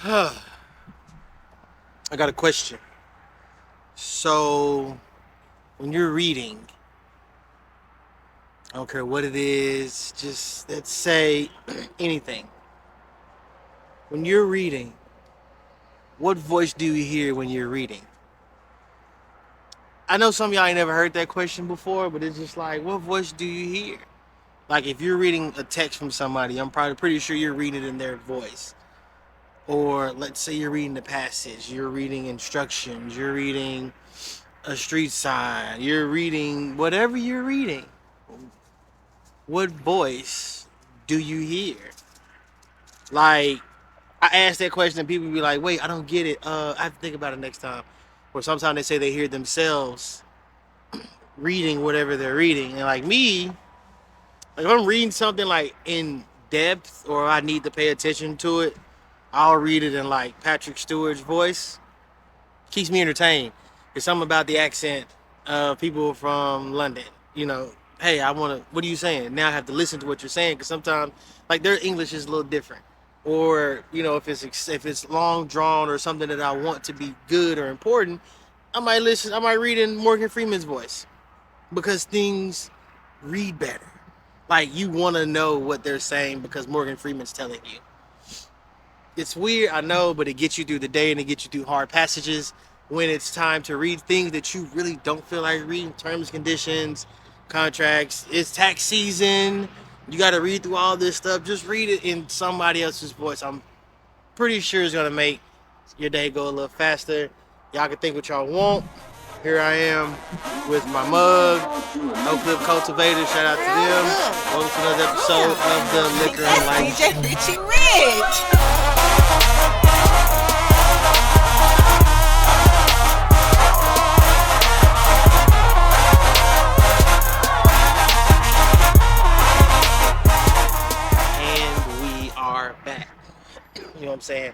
I got a question. So, when you're reading, I don't care what it is, just let's say anything. When you're reading, what voice do you hear when you're reading? I know some of y'all ain't never heard that question before, but it's just like, what voice do you hear? Like, if you're reading a text from somebody, I'm probably pretty sure you're reading it in their voice. Or let's say you're reading the passage, you're reading instructions, you're reading a street sign, you're reading whatever you're reading. What voice do you hear? Like, I ask that question and people be like, wait, I don't get it. I have to think about it next time. Or sometimes they say they hear themselves reading whatever they're reading. And like me, like if I'm reading something like in depth or I need to pay attention to it, I'll read it in like Patrick Stewart's voice. Keeps me entertained. There's something about the accent of people from London. You know, hey, I want to. What are you saying? Now I have to listen to what you're saying because sometimes, like, their English is a little different. Or if it's long drawn or something that I want to be good or important, I might listen. I might read in Morgan Freeman's voice because things read better. Like you want to know what they're saying because Morgan Freeman's telling you. It's weird, I know, but it gets you through the day and it gets you through hard passages when it's time to read things that you really don't feel like reading. Terms, conditions, contracts. It's tax season. You got to read through all this stuff. Just read it in somebody else's voice. I'm pretty sure it's going to make your day go a little faster. Y'all can think what y'all want. Here I am with my mug. No Clip Cultivator. Shout out to them. Welcome to another episode of the Liquor and Life. DJ Richie Rich. And we are back. You know what I'm saying?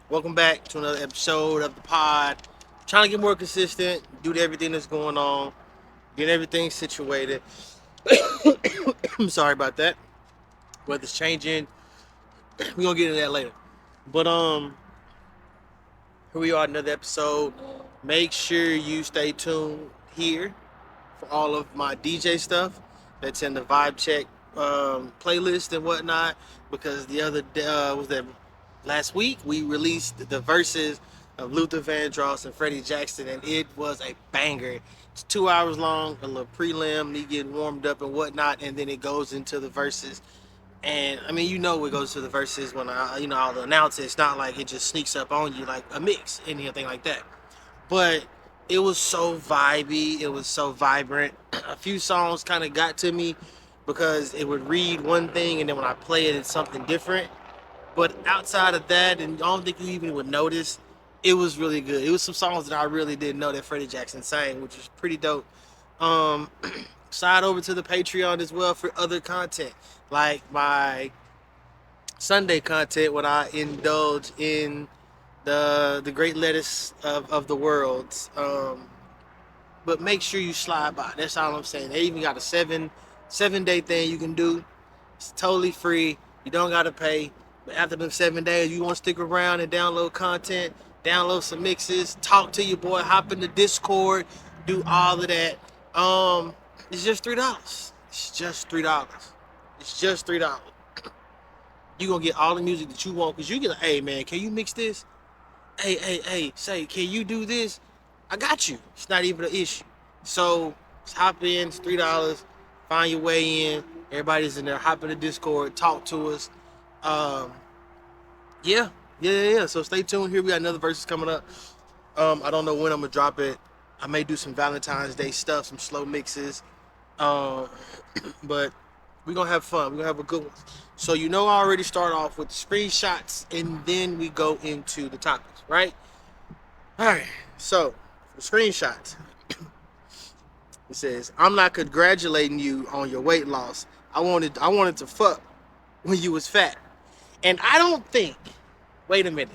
Welcome back to another episode of the pod. Trying to get more consistent, do everything that's going on, get everything situated. I'm sorry about that. Weather's changing. We're gonna get into that later. But here we are, another episode. Make sure you stay tuned here for all of my DJ stuff that's in the vibe check playlist and whatnot. Because the other day, was that last week we released the verses of Luther Vandross and Freddie Jackson, and it was a banger. It's 2 hours long, a little prelim, me getting warmed up and whatnot, and then it goes into the verses. And I mean, it goes to the verses when I'll announce it. It's not like it just sneaks up on you like a mix, anything like that. But it was so vibey, it was so vibrant. A few songs kind of got to me because it would read one thing and then when I play it, it's something different. But outside of that, and I don't think you even would notice, it was really good. It was some songs that I really didn't know that Freddie Jackson sang, which was pretty dope. Um, Slide over to the Patreon as well for other content, like my Sunday content when I indulge in the great lettuce of the world. But make sure you slide by. That's all I'm saying. They even got a seven day thing you can do. It's totally free. You don't gotta pay. But after them 7 days, you want to stick around and download content, download some mixes, talk to your boy, hop in the Discord, do all of that. It's just $3. It's just $3. It's just $3. You gonna get all the music that you want because you get, hey man, can you mix this? Hey, say, can you do this? I got you. It's not even an issue. So just hop in, it's $3. Find your way in. Everybody's in there. Hop in the Discord, talk to us. Um, yeah. So stay tuned. Here we got another verses coming up. I don't know when I'm gonna drop it. I may do some Valentine's Day stuff, some slow mixes. Um, but we're gonna have fun. We're gonna have a good one. So I already start off with the screenshots and then we go into the topics, right? Alright, so the screenshots. It says, I'm not congratulating you on your weight loss. I wanted to fuck when you was fat. And I don't think, wait a minute,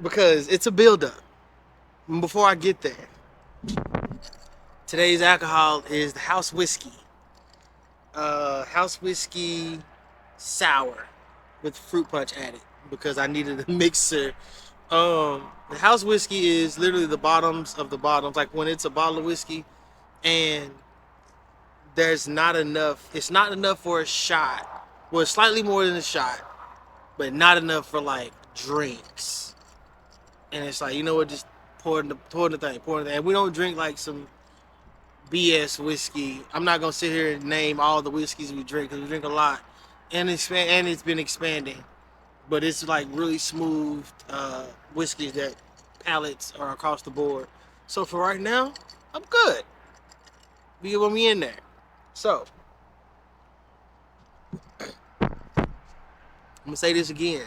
because it's a build-up. Before I get there, today's alcohol is the house whiskey. House whiskey sour. with fruit punch added because I needed a mixer. The house whiskey is literally the bottoms of the bottoms. Like when it's a bottle of whiskey and there's not enough. It's not enough for a shot. Well, it's slightly more than a shot, but not enough for like drinks. And it's like, you know what, just pour in the thing, pour in the thing. And we don't drink like some BS whiskey. I'm not gonna sit here and name all the whiskeys we drink because we drink a lot, and it's been expanding. But it's like really smooth whiskeys that palates are across the board. So for right now, I'm good. We get me in there. So I'm gonna say this again.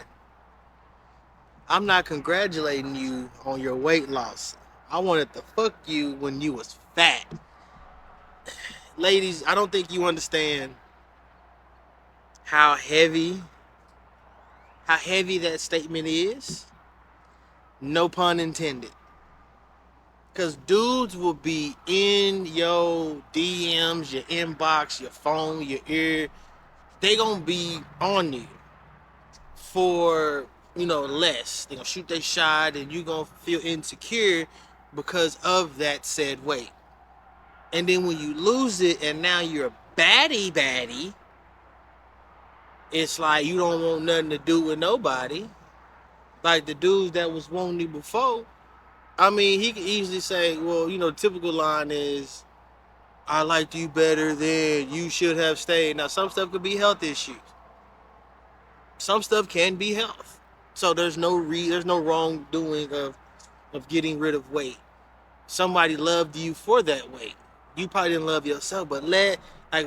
I'm not congratulating you on your weight loss. I wanted to fuck you when you was fat. Ladies, I don't think you understand how heavy that statement is. No pun intended. Cause dudes will be in your DMs, your inbox, your phone, your ear. They gonna be on you for, less. They gonna shoot their shot and you gonna feel insecure because of that said weight. And then when you lose it and now you're a baddie, it's like you don't want nothing to do with nobody. Like the dudes that was wanting you before. I mean, he could easily say, well, the typical line is, I liked you better then, you should have stayed. Now, some stuff could be health issues. Some stuff can be health. So there's no wrongdoing of getting rid of weight. Somebody loved you for that weight. You probably didn't love yourself, but like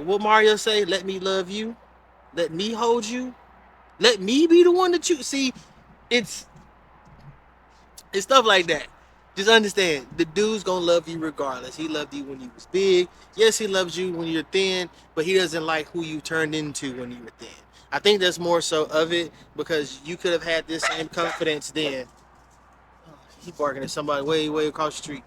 what Mario say, let me love you. Let me hold you. Let me be the one that you see. It's stuff like that. Just understand, the dude's gonna love you regardless. He loved you when you was big. Yes, he loves you when you're thin, but he doesn't like who you turned into when you were thin. I think that's more so of it because you could have had this same confidence then. He barking at somebody way, way across the street.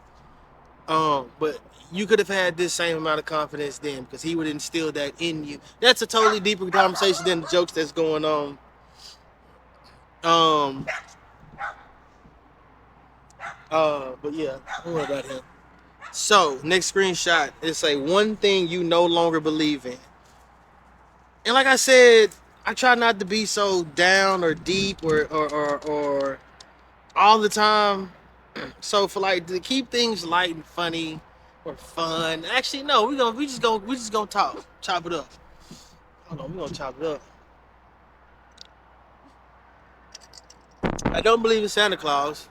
But you could have had this same amount of confidence then because he would instill that in you. That's a totally deeper conversation than the jokes that's going on. But yeah, don't worry about him. So, next screenshot, it's a one thing you no longer believe in. And like I said, I try not to be so down or deep or all the time. So for like to keep things light and funny or fun. Actually, no, we just gonna talk, chop it up. Hold on, we gonna chop it up. I don't believe in Santa Claus.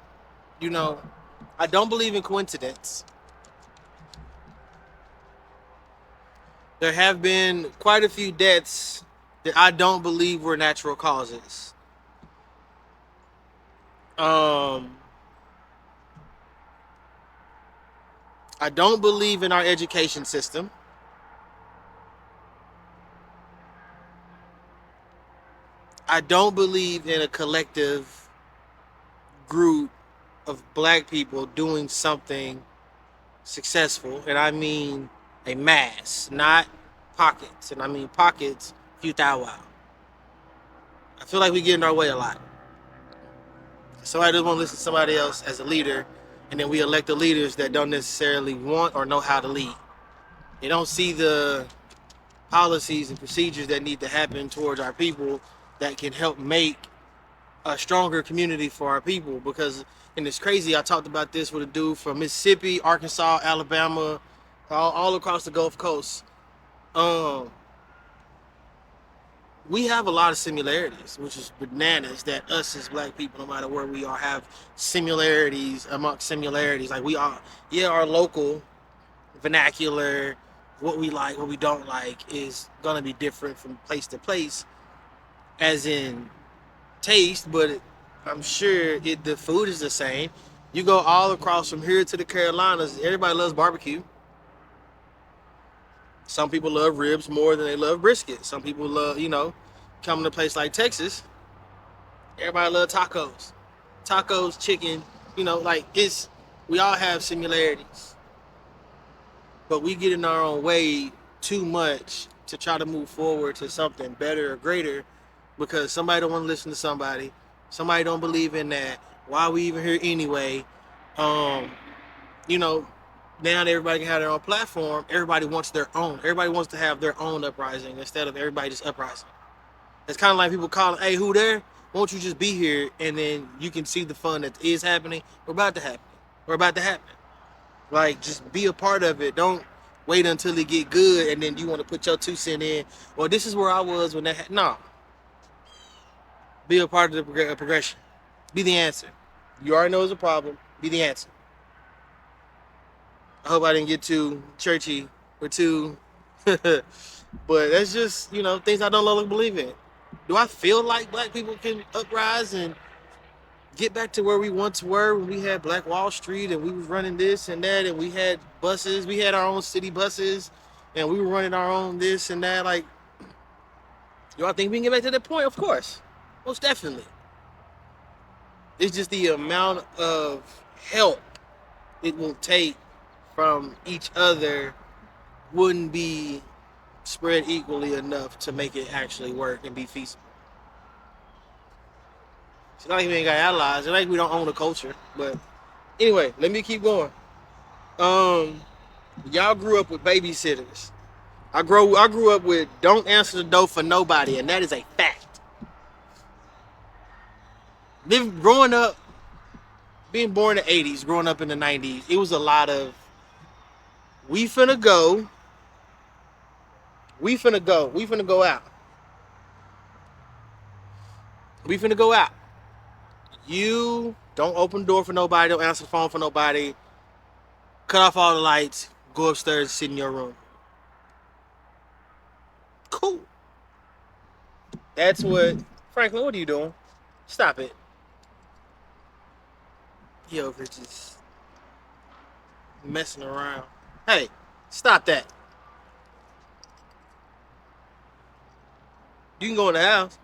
I don't believe in coincidence. There have been quite a few deaths that I don't believe were natural causes. I don't believe in our education system. I don't believe in a collective group of black people doing something successful, and I mean a mass, not pockets. And I mean pockets, few thou wow. I feel like we get in our way a lot. Somebody doesn't want to listen to somebody else as a leader, and then we elect the leaders that don't necessarily want or know how to lead. They don't see the policies and procedures that need to happen towards our people that can help make a stronger community for our people. Because, and it's crazy, I talked about this with a dude from Mississippi, Arkansas, Alabama, all across the Gulf Coast. We have a lot of similarities, which is bananas that us as black people, no matter where we are, have similarities amongst similarities. Like we are, yeah, our local vernacular, what we like, what we don't like is gonna be different from place to place, as in taste, but I'm sure the food is the same. You go all across from here to the Carolinas, everybody loves barbecue. Some people love ribs more than they love brisket. Some people love, coming to a place like Texas, everybody love tacos. Tacos, chicken, we all have similarities. But we get in our own way too much to try to move forward to something better or greater because somebody don't want to listen to somebody. Somebody don't believe in that. Why are we even here anyway? Um, you know, now that everybody can have their own platform, everybody wants their own. Everybody wants to have their own uprising instead of everybody just uprising. It's kind of like people calling, hey, who there? Won't you just be here and then you can see the fun that is happening? We're about to happen. We're about to happen. Like, just be a part of it. Don't wait until it get good and then you want to put your 2 cents in. Well, this is where I was when that no. Be a part of the progression. Be the answer. You already know it's a problem. Be the answer. I hope I didn't get too churchy or too but that's just, things I don't longer believe in. Do I feel like black people can uprise and get back to where we once were when we had Black Wall Street and we was running this and that and we had buses, we had our own city buses and we were running our own this and that? Like, do I think we can get back to that point? Of course. Most definitely. It's just the amount of help it will take from each other wouldn't be spread equally enough to make it actually work and be feasible. It's not like we ain't got allies. It's not like we don't own the culture. But anyway, let me keep going. Y'all grew up with babysitters. I grew up with don't answer the door for nobody, and that is a fact. Growing up, being born in the 80s, growing up in the 90s, it was a lot of we finna go out. We finna go out. You don't open the door for nobody, don't answer the phone for nobody, cut off all the lights, go upstairs and sit in your room. Cool. That's what, Franklin, what are you doing? Stop it. He over here just messing around. Hey, stop that. You can go in the house.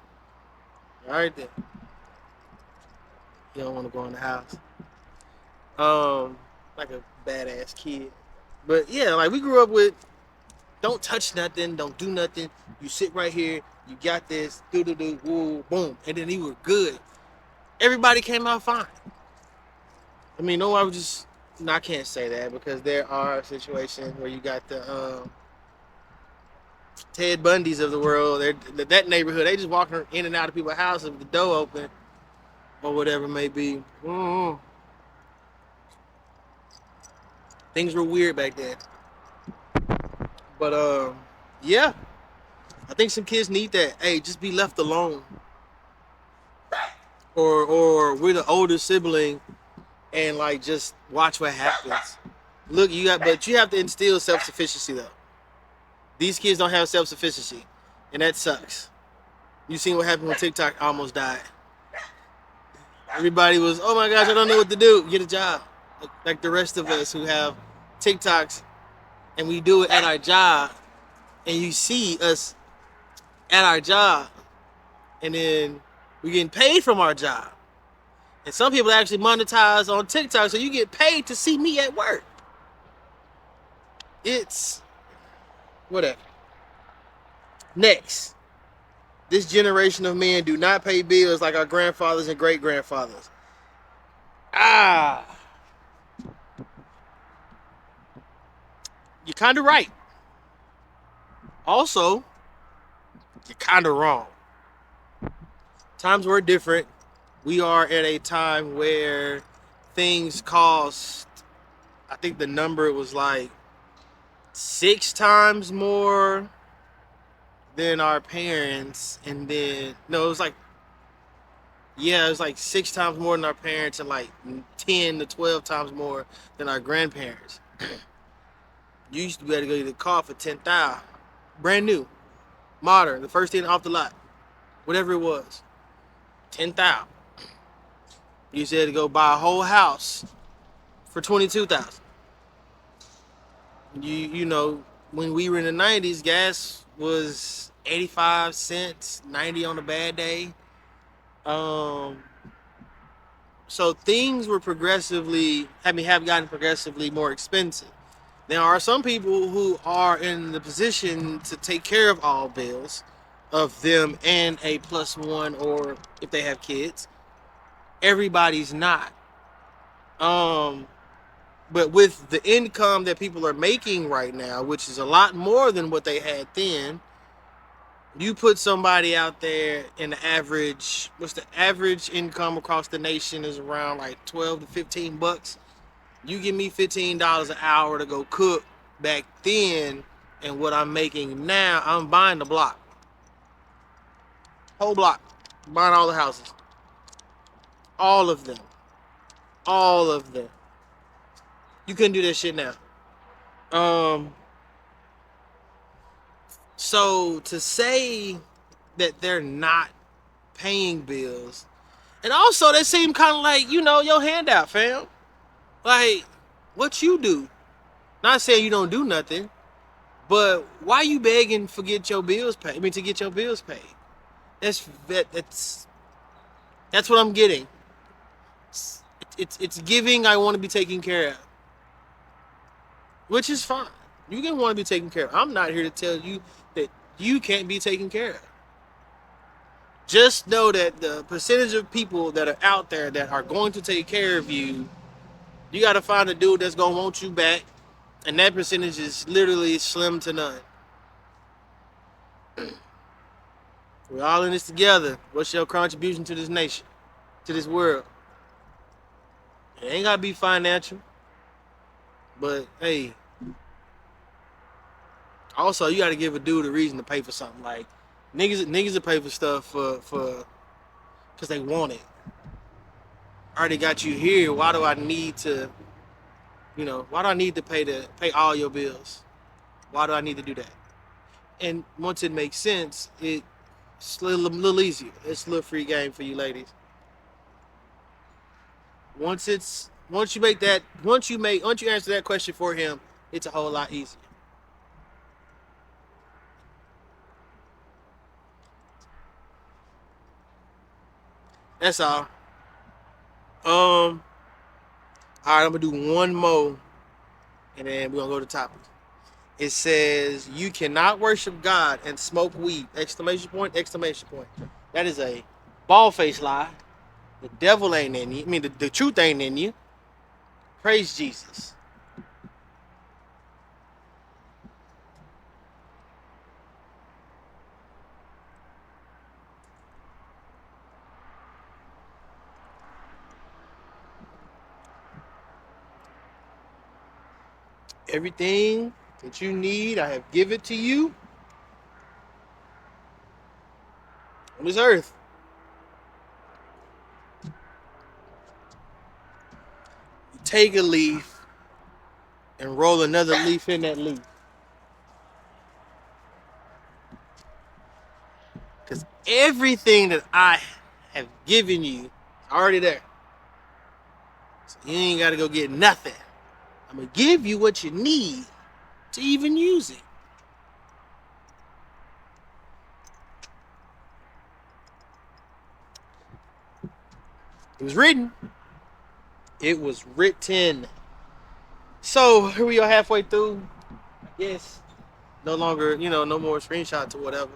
All right then. You don't want to go in the house. Like a badass kid. But yeah, like we grew up with don't touch nothing, don't do nothing. You sit right here, you got this, do, woo, boom. And then you were good. Everybody came out fine. I mean, no, I can't say that because there are situations where you got the Ted Bundys of the world. That neighborhood, they just walking in and out of people's houses with the door open or whatever it may be. Things were weird back then. But yeah, I think some kids need that. Hey, just be left alone. Or we're the older sibling and like just watch what happens. Look, but you have to instill self-sufficiency though. These kids don't have self-sufficiency, and that sucks. You seen what happened when TikTok almost died. Everybody was, oh my gosh, I don't know what to do. Get a job. Like the rest of us who have TikToks and we do it at our job, and you see us at our job, and then we're getting paid from our job. And some people actually monetize on TikTok, so you get paid to see me at work. It's whatever. Next, this generation of men do not pay bills like our grandfathers and great-grandfathers. You're kind of right. Also, you're kind of wrong. Times were different. We are at a time where things cost, I think the number was like 6 times more than our parents, and then no, it was like 6 times more than our parents, and like 10 to 12 times more than our grandparents. You used to be able to go get a car for $10,000, brand new, modern, the first thing off the lot, whatever it was, $10,000. You used to have to go buy a whole house for $22,000. You know, when we were in the 90s, gas was 85 cents, 90 on a bad day. So things were have gotten progressively more expensive. There are some people who are in the position to take care of all bills, of them and a plus one, or if they have kids. Everybody's not. Um, but with the income that people are making right now, which is a lot more than what they had then, you put somebody out there in the average, what's the average income across the nation is around like 12 to 15 bucks. You give me $15 an hour to go cook back then, and what I'm making now, I'm buying the block. Whole block. Buying all the houses. All of them. All of them. You couldn't do that shit now. Um, so to say that they're not paying bills, and also they seem kind of like, your handout, fam. Like, what you do? Not saying you don't do nothing, but why you begging for get your bills paid? I mean, to get your bills paid. That's what I'm getting. It's giving. I want to be taken care of, which is fine. You can want to be taken care of. I'm not here to tell you that you can't be taken care of. Just know that the percentage of people that are out there that are going to take care of you, you got to find a dude that's going to want you back, and that percentage is literally slim to none. We're all in this together. What's your contribution to this nation, to this world? It ain't got to be financial, but hey, also you got to give a dude a reason to pay for something. Like niggas will pay for stuff for because they want it. I already got you here. Why do I need to? Why do I need to pay all your bills? Why do I need to do that? And once it makes sense, it's a little easier. It's a little free game for you ladies. Once you answer that question for him, it's a whole lot easier. That's all. All right, I'm gonna do one more, and then we're gonna go to topics. It says you cannot worship God and smoke weed! Exclamation point! Exclamation point! That is a bald-faced lie. The devil ain't in you. I mean, the truth ain't in you. Praise Jesus. Everything that you need, I have given to you on this earth. You take a leaf and roll another leaf in that leaf. Because everything that I have given you is already there. So you ain't got to go get nothing. I'm going to give you what you need to even use it. It was written. It was written. So here we are halfway through. I guess no longer, no more screenshots or whatever.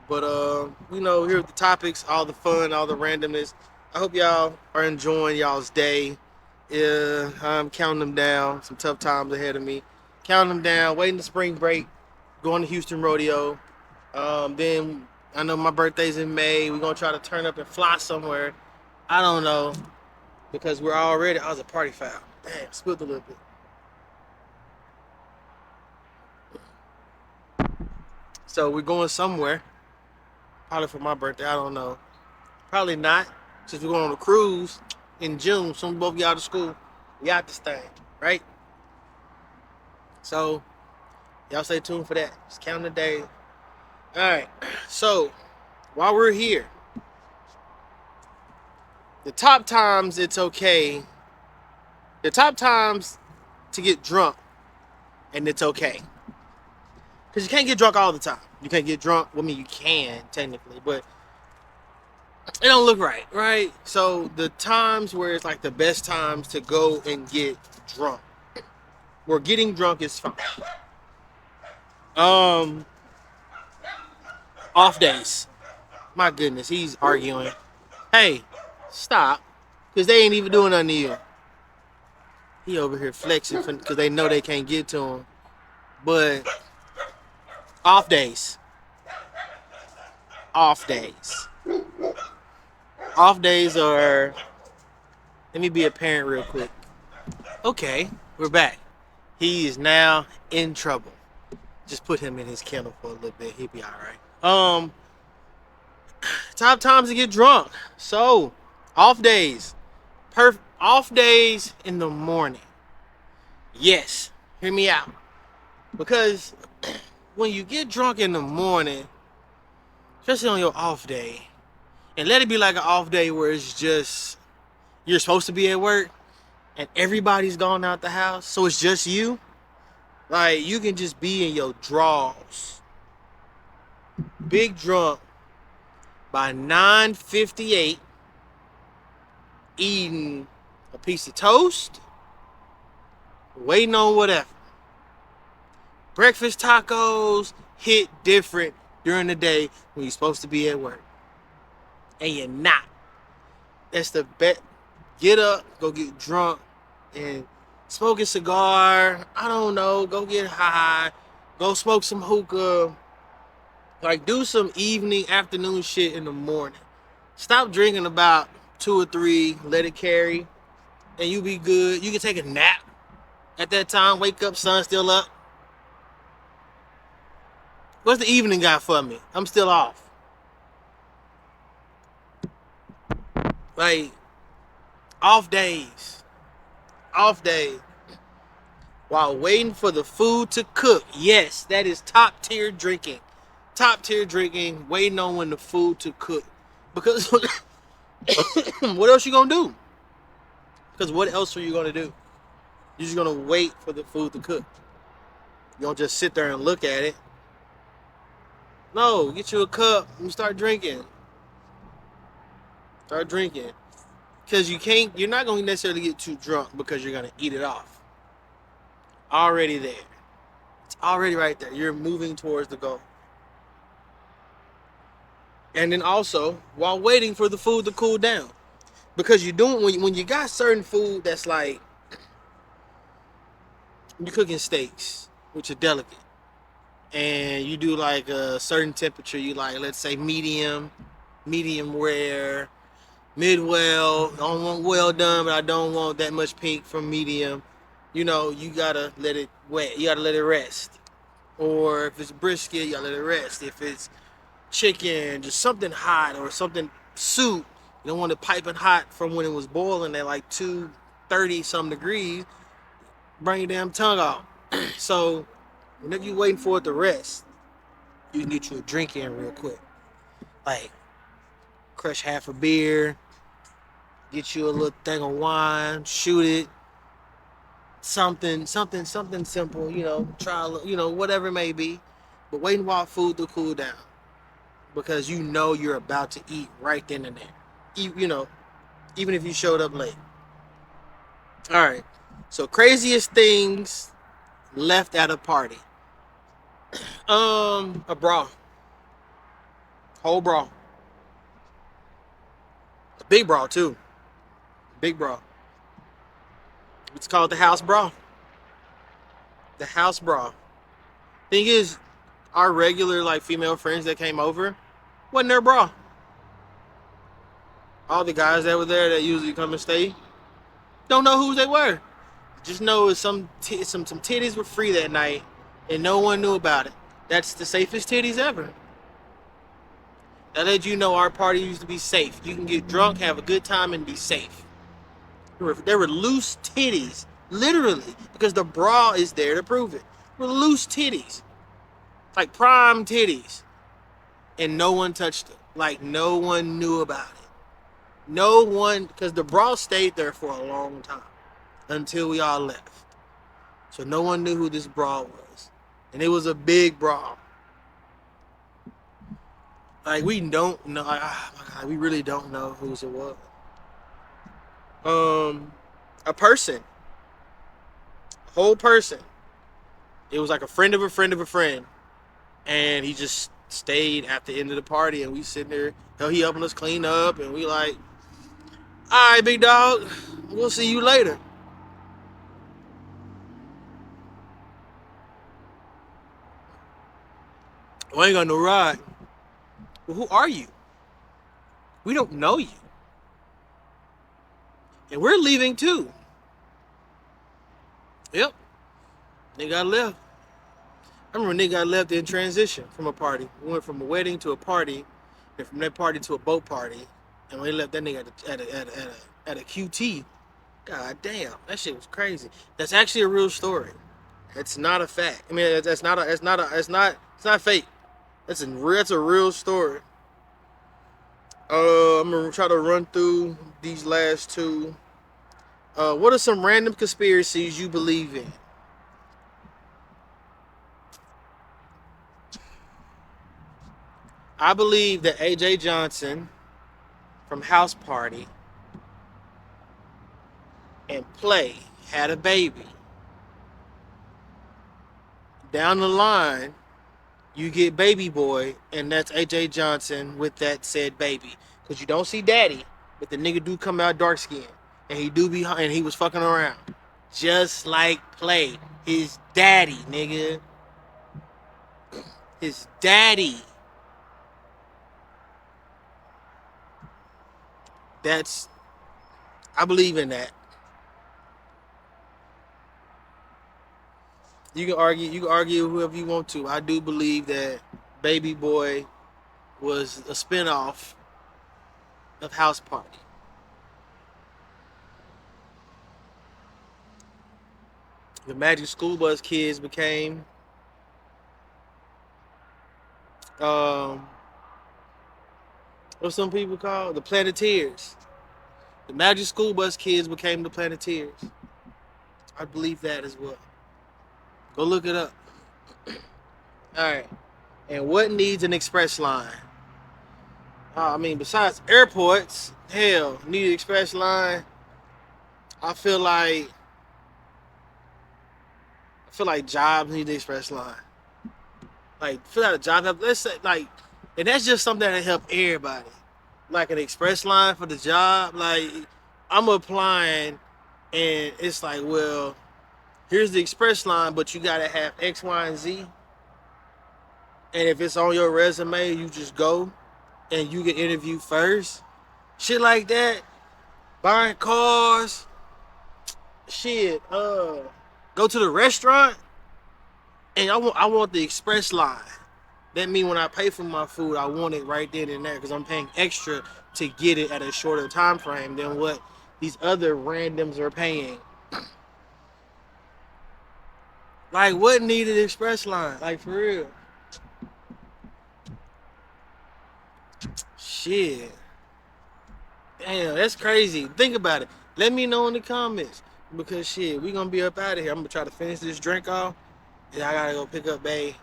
But here are the topics, all the fun, all the randomness. I hope y'all are enjoying y'all's day. Yeah, I'm counting them down. Some tough times ahead of me. Counting them down, waiting the spring break, going to Houston Rodeo. Then I know my birthday's in May. We're gonna try to turn up and fly somewhere. I don't know. Because I was a party foul. Damn, spilled a little bit. So we're going somewhere. Probably for my birthday, I don't know. Probably not. Since we're going on a cruise in June, soon both get out of school. We out this thing, right? So y'all stay tuned for that. Just count the days. Alright. So while we're here, the top times it's okay. The top times to get drunk, and it's okay. Because you can't get drunk all the time. You can't get drunk. Well, I mean, you can, technically, but it don't look right, right? So the times where it's like the best times to go and get drunk, where getting drunk is fine. Off days. My goodness, he's arguing. Hey, stop. Because they ain't even doing nothing to you. He over here flexing because they know they can't get to him. But off days. Off days. Off days are. Let me be a parent real quick. Okay, we're back. He is now in trouble. Just put him in his kennel for a little bit. He'll be all right. Top times to get drunk. So, off days. Off days in the morning. Yes, hear me out. Because when you get drunk in the morning, especially on your off day, and let it be like an off day where it's just you're supposed to be at work and everybody's gone out the house, so it's just you. Like you can just be in your drawers, big drunk by 9:58, eating a piece of toast, waiting on whatever. Breakfast tacos hit different during the day when you're supposed to be at work. And you're not. That's the bet. Get up, go get drunk, and smoke a cigar. I don't know. Go get high. Go smoke some hookah. Like do some evening, afternoon shit in the morning. Stop drinking about 2 or 3. Let it carry. And you be good. You can take a nap at that time. Wake up, sun still up. What's the evening got for me? I'm still off. Like, off days. Off day. While waiting for the food to cook. Yes, that is top tier drinking. Top tier drinking, waiting on when the food to cook. Because what else you gonna do? Because what else are you gonna do? You're just gonna wait for the food to cook. You don't just sit there and look at it. No, get you a cup and start drinking. Start drinking. Because you're not going to necessarily get too drunk because you're going to eat it off. Already there. It's already right there. You're moving towards the goal. And then also, while waiting for the food to cool down. Because you're doing, when you got certain food that's like, you're cooking steaks, which are delicate. And you do like a certain temperature, you like, let's say medium rare, mid-well. I don't want well done, but I don't want that much pink from medium. You know, you gotta let it wet. You gotta let it rest. Or if it's brisket, you gotta let it rest. If it's chicken, just something hot or something soup, you don't want it piping hot from when it was boiling at like 230 some degrees. Bring your damn tongue out. So whenever you're waiting for it to rest, you can get you a drink in real quick. Like, crush half a beer, get you a little thing of wine, shoot it. Something simple, you know, try, you know, whatever it may be. But waiting while food to cool down. Because you know you're about to eat right then and there. You know, even if you showed up late. Alright. So craziest things left at a party. A bra. Whole bra. A big bra too. Big bra. It's called the house bra. The house bra. Thing is, our regular like female friends that came over wasn't their bra. All the guys that were there that usually come and stay don't know who they were. Just know some titties were free that night and no one knew about it. That's the safest titties ever. That let you know our party used to be safe. You can get drunk, have a good time, and be safe. There were loose titties, literally, because the bra is there to prove it. There were loose titties, like prime titties, and no one touched them. Like no one knew about it. No one, because the bra stayed there for a long time until we all left. So no one knew who this bra was, and it was a big bra. Like we don't know. Like, oh my God, we really don't know whose it was. A person, whole person. It was like a friend of a friend of a friend, and he just stayed at the end of the party, and we sitting there. Hell, he helping us clean up, and we like, all right, big dog, we'll see you later. Well, I ain't got no ride. Well, who are you? We don't know you. And we're leaving too. Yep. Nigga got left. I remember nigga got left in transition from a party. We went from a wedding to a party, and from that party to a boat party. And we left that nigga at a QT. God damn, that shit was crazy. That's actually a real story. It's not a fact. I mean, it's not fake. That's a real story. I'm gonna try to run through these last two. What are some random conspiracies you believe in? I believe that AJ Johnson from House Party and Play had a baby. Down the line, you get Baby Boy, and that's AJ Johnson with that said baby. Because you don't see Daddy, but the nigga do come out dark skinned. And he do be, and he was fucking around. Just like Play. His daddy, nigga. His daddy. I believe in that. You can argue whoever you want to. I do believe that Baby Boy was a spinoff of House Party. The Magic School Bus Kids became what some people call the Planeteers. The Magic School Bus Kids became the Planeteers. I believe that as well. Go look it up. Alright. And what needs an express line? I mean, besides airports, hell, need an express line. I feel like jobs need the express line. Like, fill out a job. Let's say, like, and that's just something that help everybody. Like an express line for the job. Like, I'm applying, and it's like, well, here's the express line, but you gotta have X, Y, and Z. And if it's on your resume, you just go and you get interviewed first. Shit like that. Buying cars. Shit. Go to the restaurant. And I want the express line. That means when I pay for my food, I want it right then and there because I'm paying extra to get it at a shorter time frame than what these other randoms are paying. Like, what needed express line? Like, for real. Shit. Damn, that's crazy. Think about it. Let me know in the comments. Because, shit, we going to be up out of here. I'm going to try to finish this drink off. And I got to go pick up Bay.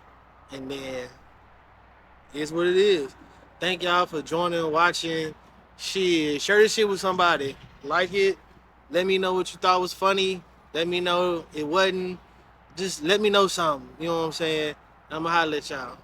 And then, it's what it is. Thank y'all for joining and watching. Shit, share this shit with somebody. Like it. Let me know what you thought was funny. Let me know it wasn't. Just let me know something. You know what I'm saying? I'm going to holler at y'all.